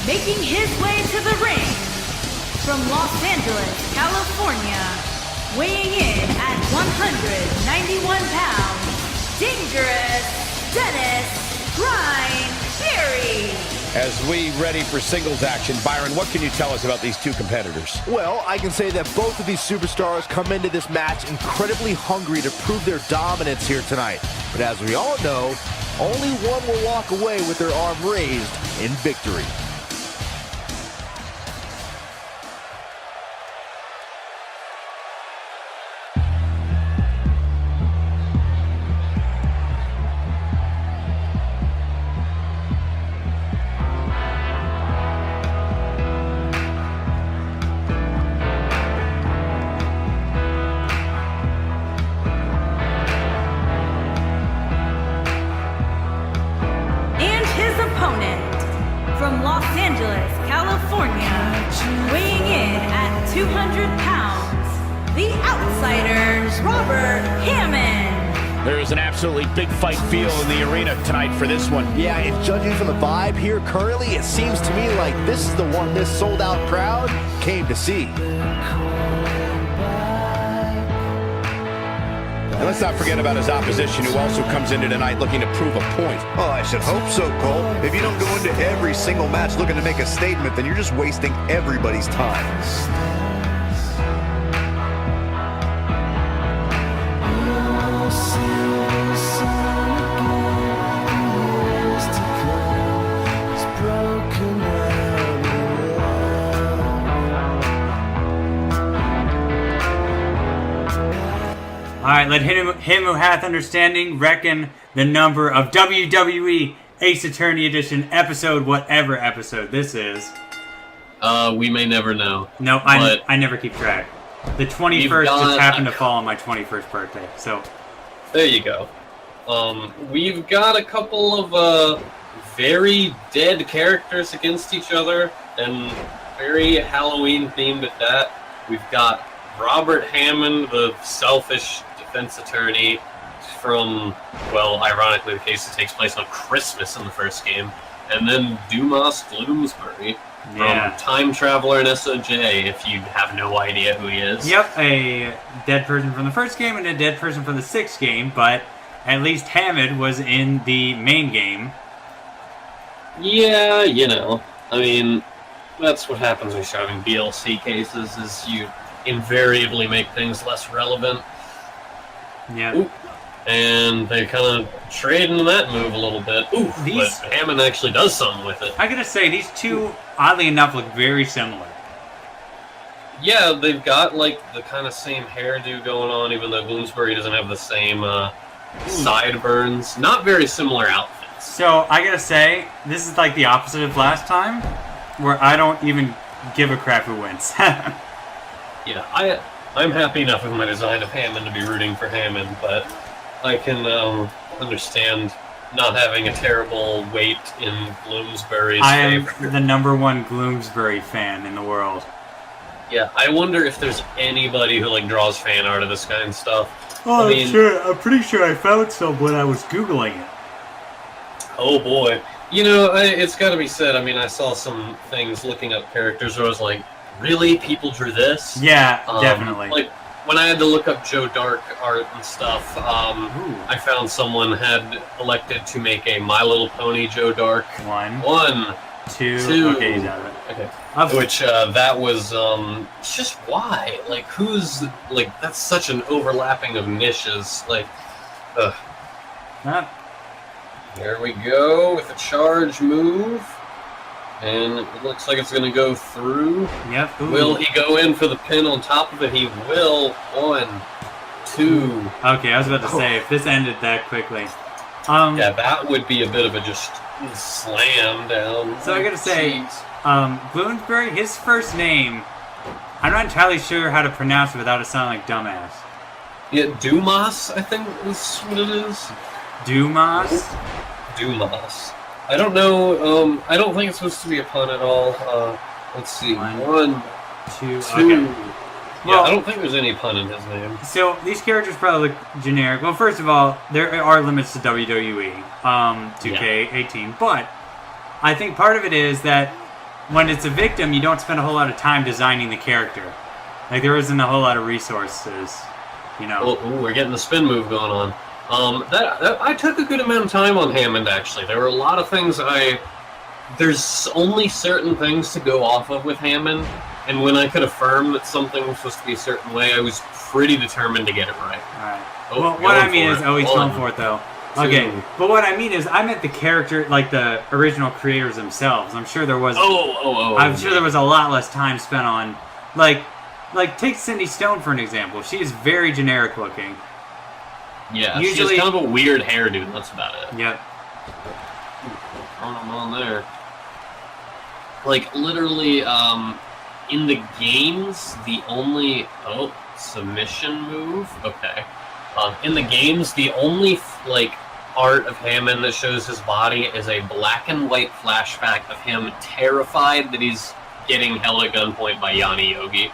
Making his way to the ring from Los Angeles, California, weighing in at 191 pounds, Dangerous Dennis Berry. As we ready for singles action, Byron, what can you tell us about these two competitors? Well, I can say that both of these superstars come into this match incredibly hungry to prove their dominance here tonight. But as we all know, only one will walk away with their arm raised in victory. From Los Angeles, California, weighing in at 200 pounds, the outsider, Robert Hammond. There is an absolutely big fight feel in the arena tonight for this one. Yeah, and judging from the vibe here currently, it seems to me like this is the one this sold-out crowd came to see. And let's not forget about his opposition, who also comes into tonight looking to prove a point. Oh, I should hope so, Cole. If you don't go into every single match looking to make a statement, then you're just wasting everybody's time. Alright, let him who hath understanding reckon the number of WWE Ace Attorney Edition episode, whatever episode this is. We may never know. No, I never keep track. The 21st just happened to fall on my 21st birthday, so... There you go. We've got a couple of very dead characters against each other, and very Halloween-themed at that. We've got Robert Hammond, the selfish defense attorney from, well, ironically, the case that takes place on Christmas in the first game, and then Dumas Gloomsbury from Time Traveler and SOJ, if you have no idea who he is. Yep, a dead person from the first game and a dead person from the sixth game, but at least Hammond was in the main game. Yeah, you know, I mean, that's what happens when you're having DLC cases, is you invariably make things less relevant. Yeah. Ooh. And they kind of trade into that move a little bit. Ooh, but Hammond actually does something with it. I gotta say, these two, oddly enough, look very similar. Yeah, they've got, like, the kind of same hairdo going on, even though Gloomsbury doesn't have the same sideburns. Not very similar outfits. So, I gotta say, this is like the opposite of last time, where I don't even give a crap who wins. Yeah, I'm happy enough with my design of Hammond to be rooting for Hammond, but I can understand not having a terrible weight in Gloomsbury's favor. I am the #1 Gloomsbury fan in the world. Yeah, I wonder if there's anybody who like draws fan art of this kind of stuff. Oh, I'm pretty sure I found some when I was Googling it. Oh boy. You know, it's got to be said, I mean, I saw some things looking up characters where I was like, really? People drew this? Yeah, definitely. Like, when I had to look up Joe Dark art and stuff, I found someone had elected to make a My Little Pony Joe Dark. One. Two. Okay, you got it. Okay. Which, that was, just why? Like, who's, like, that's such an overlapping of niches. Like, There we go with a charge move. And it looks like it's going to go through. Yep. Ooh. Will he go in for the pin on top of it? He will. 1, 2. Okay, I was about to say, if this ended that quickly. Yeah, that would be a bit of a just slam down. So I gotta say, Gloomsbury, his first name, I'm not entirely sure how to pronounce it without it sounding like dumbass. Yeah, Dumas, I think is what it is. Dumas? Dumas. I don't know, I don't think it's supposed to be a pun at all. Let's see. 1, 2. Okay. Yeah, well, I don't think there's any pun in his name. So, these characters probably look generic. Well, first of all, there are limits to WWE, 2K18, but I think part of it is that when it's a victim, you don't spend a whole lot of time designing the character. Like, there isn't a whole lot of resources, you know. Oh, ooh, we're getting the spin move going on. I took a good amount of time on Hammond, actually. There were a lot of things there's only certain things to go off of with Hammond, and when I could affirm that something was supposed to be a certain way, I was pretty determined to get it right. Alright. Oh, Well, what I mean is, he's going for it, though. Okay, but what I mean is, I meant the character, like the original creators themselves. I'm sure there was... I'm sure there was a lot less time spent on... Like, take Cindy Stone for an example. She is very generic looking. Yeah, Usually, she has kind of a weird hairdo, that's about it. Yep. Throwing them on there. Like, literally, in the games, the only... Oh, submission move? Okay. In the games, the only, like, art of Hammond that shows his body is a black and white flashback of him terrified that he's getting held at gunpoint by Yanni Yogi.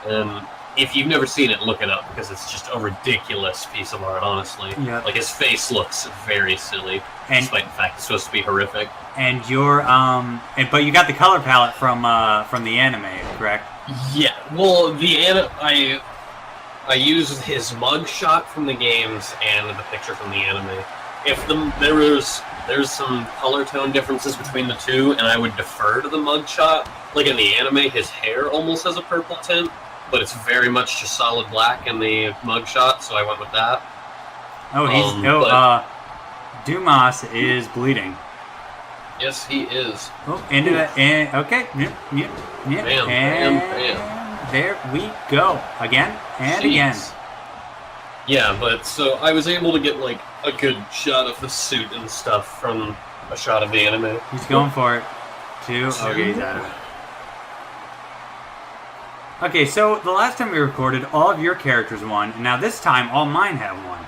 And if you've never seen it, look it up, because it's just a ridiculous piece of art, honestly. Yeah. Like, his face looks very silly, despite the fact it's supposed to be horrific. And you're, but you got the color palette from the anime, correct? Yeah, well, I used his mugshot from the games and the picture from the anime. There's some color tone differences between the two, and I would defer to the mugshot. Like in the anime, his hair almost has a purple tint, but it's very much just solid black in the mugshot, so I went with that. Oh, Dumas is bleeding. Yes, he is. Oh, into that, and okay, yep, Bam. There we go. Again and Jeez. again. Yeah, but so I was able to get like a good shot of the suit and stuff from a shot of the anime. He's going for it. Two. Okay, he's out of it. Okay, so the last time we recorded, all of your characters won, and now this time, all mine have won.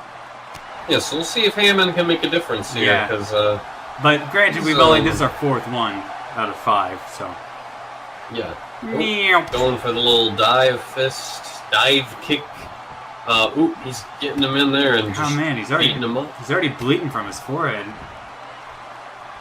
Yeah, so we'll see if Hammond can make a difference here, because... But granted, this is our fourth one out of 5, so... Yeah. Meow. Going for the little dive kick. Ooh, he's getting him in there and just beating him up. He's already bleeding from his forehead.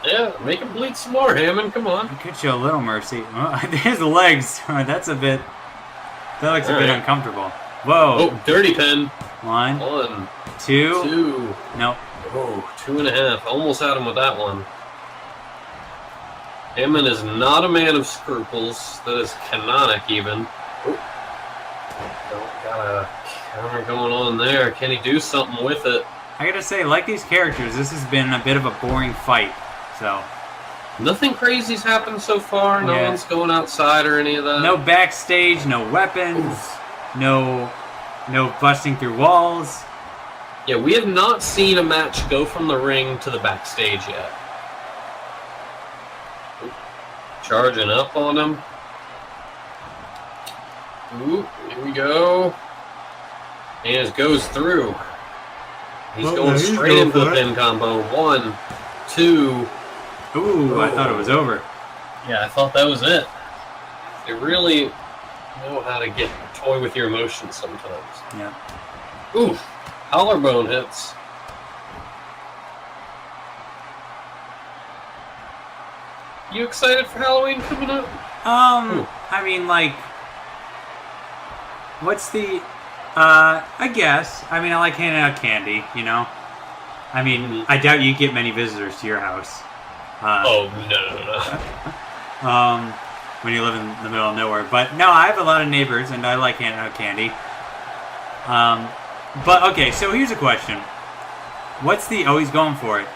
Yeah, make him bleed some more, Hammond, come on. I could show a little mercy. Oh, his legs, that looks a bit uncomfortable. Whoa. Oh, dirty pen. 1, 2. 2. Nope. Oh, 2.5. Almost had him with that one. Hammond is not a man of scruples. That is canonic, even. Oh, got a counter going on there. Can he do something with it? I gotta say, like these characters, this has been a bit of a boring fight. So. Nothing crazy's happened so far. No one's going outside or any of that. No backstage, no weapons, no busting through walls. Yeah, we have not seen a match go from the ring to the backstage yet. Charging up on him. Ooh, here we go. And it goes through. He's going straight into the pin combo. 1, 2. Ooh, I thought it was over. Yeah, I thought that was it. They really know how to toy with your emotions sometimes. Yeah. Ooh, collarbone hits. You excited for Halloween coming up? I mean, like, what's the, I guess. I mean, I like handing out candy, you know? I mean, I doubt you get many visitors to your house. No. When you live in the middle of nowhere. But, no, I have a lot of neighbors, and I like handing out candy. But, okay, so here's a question. What's the, he's going for it.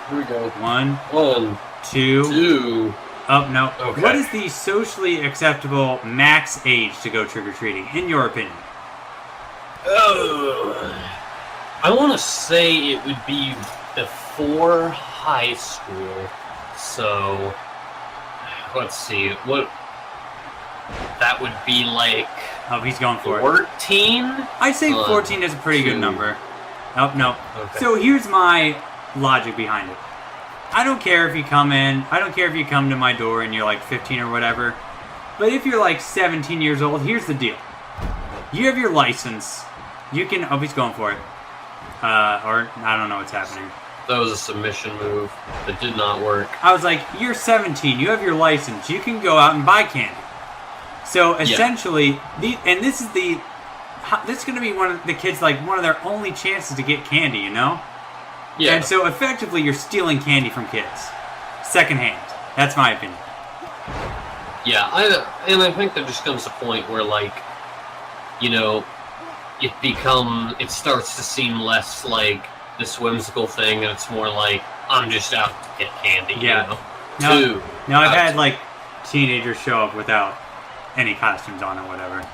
Here we go. 1, 2. 2. Oh, no. Okay. What is the socially acceptable max age to go trick-or-treating, in your opinion? I want to say it would be before high school. So, let's see. What... That would be like... Oh, he's going for 14? I'd say 14 is a pretty good number. Oh, no. Okay. So here's my logic behind it. I don't care if you come in. I don't care if you come to my door and you're like 15 or whatever. But if you're like 17 years old, here's the deal. You have your license. You can... Oh, he's going for it. Or I don't know what's happening. That was a submission move that did not work. I was like, you're 17, you have your license, you can go out and buy candy. So essentially, this is going to be one of the kids, like, one of their only chances to get candy, you know? Yeah. And so effectively, you're stealing candy from kids. Secondhand. That's my opinion. Yeah, I think there just comes a point where, like, you know, it starts to seem less like this whimsical thing, and it's more like, I'm just out to get candy, you know? Now I've had, like, teenagers show up without any costumes on or whatever.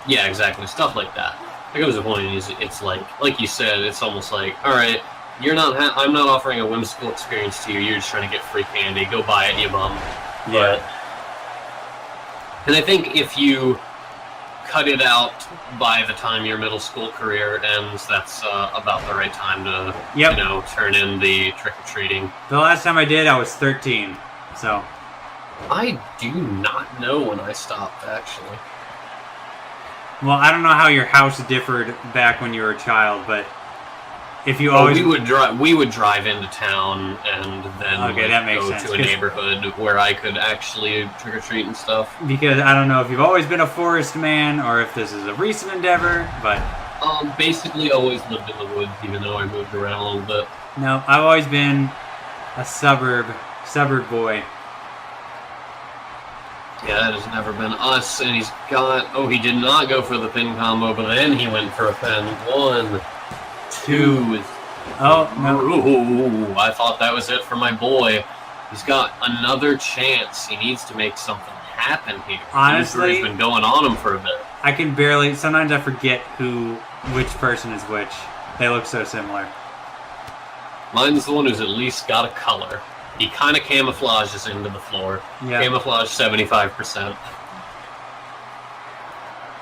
Yeah, exactly. Stuff like that. There comes a point, it's like you said, it's almost like, alright, I'm not offering a whimsical experience to you, you're just trying to get free candy, go buy it, you bum. Yeah. And I think if you cut it out by the time your middle school career ends, that's about the right time to, you know, turn in the trick-or-treating. The last time I did, I was 13, so... I do not know when I stopped, actually. Well, I don't know how your house differed back when you were a child, but if you always... We would drive into town and then go to a neighborhood where I could actually trick-or-treat and stuff. Because I don't know if you've always been a forest man or if this is a recent endeavor, but... Basically always lived in the woods, even though I moved around a little bit. No, I've always been a suburb boy. Yeah, that has never been us, and he's got... Oh, he did not go for the pin combo, but then he went for a pin. 1, 2... Oh, no. Ooh, I thought that was it for my boy. He's got another chance. He needs to make something happen here. Honestly... He's been going on him for a bit. I can barely... Sometimes I forget which person is which. They look so similar. Mine's the one who's at least got a color. He kind of camouflages into the floor. Yeah. Camouflage 75%.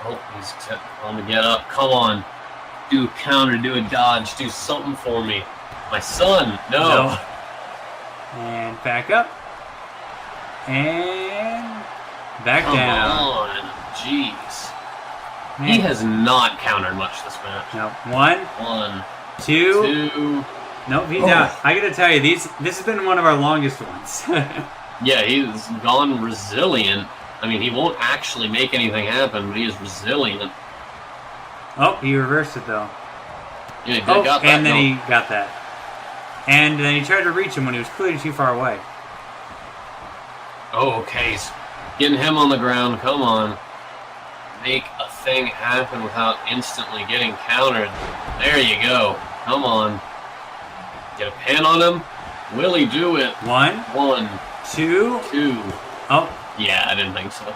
Oh, he's on the get up. Come on. Do a counter, do a dodge, do something for me. My son, no. And back up. And back down. Come on. Jeez. Man. He has not countered much this match. No. 1, 2. Nope, he's out. I gotta tell you, this has been one of our longest ones. Yeah, he's gone resilient. I mean, he won't actually make anything happen, but he is resilient. Oh, he reversed it though. Yeah, he got that. And then he got that. And then he tried to reach him when he was clearly too far away. Oh, okay. He's getting him on the ground. Come on. Make a thing happen without instantly getting countered. There you go. Come on. Get a pin on him. Will he do it? 1, 2. Oh. Yeah, I didn't think so.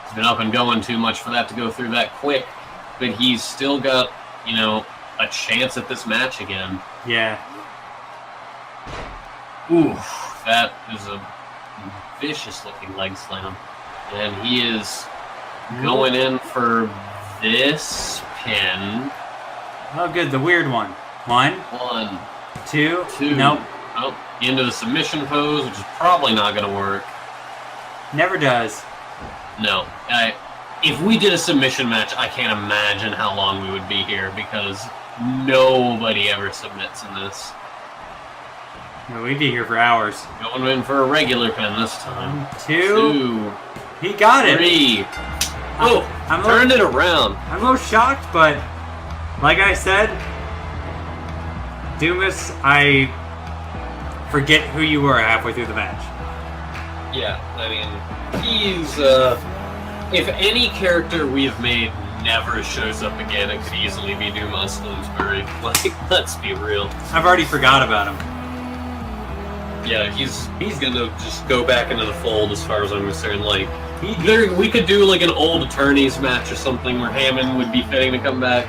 He's been up and going too much for that to go through that quick. But he's still got, you know, a chance at this match again. Yeah. Ooh, that is a vicious-looking leg slam. And he is going in for this pin. Oh, good. The weird one. 1, 2. Nope. Oh, into the submission pose, which is probably not going to work. Never does. No. If we did a submission match, I can't imagine how long we would be here because nobody ever submits in this. Well, we'd be here for hours. Going in for a regular pin this time. 2. He got it. 3. Oh, turned it around. I'm a little shocked, but like I said, Dumas, I forget who you were halfway through the match. Yeah, I mean, he's, if any character we've made never shows up again, it could easily be Dumas Gloomsbury. Like, let's be real. I've already forgot about him. Yeah, he's gonna just go back into the fold as far as I'm concerned. Like, we could do like an old attorneys match or something where Hammond would be fitting to come back.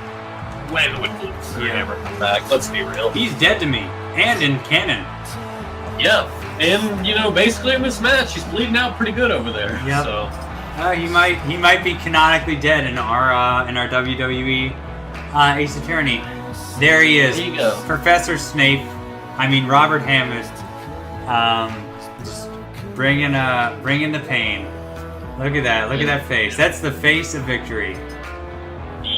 When would Gloomsbury ever come back? Let's be real. He's dead to me, and in canon. Yeah, and you know, basically in this match, he's bleeding out pretty good over there. Yeah. So he might be canonically dead in our WWE Ace Attorney. There he is. There you go. Professor Snape. I mean Robert Hammond. Just bringing the pain. Look at that. Look at that face. That's the face of victory.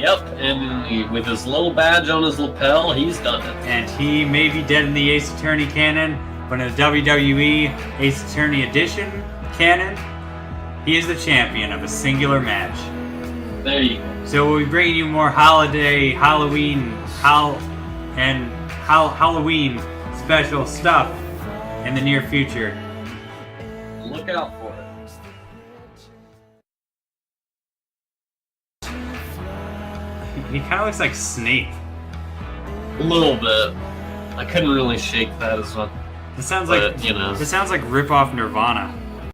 Yep, and with his little badge on his lapel, he's done it. And he may be dead in the Ace Attorney canon, but in the WWE Ace Attorney Edition canon, he is the champion of a singular match. There you go. So we'll be bringing you more Halloween special stuff in the near future. Look out for it. He kind of looks like Snake. A little bit. I couldn't really shake that as well. It sounds But, like you know. It sounds like rip off Nirvana.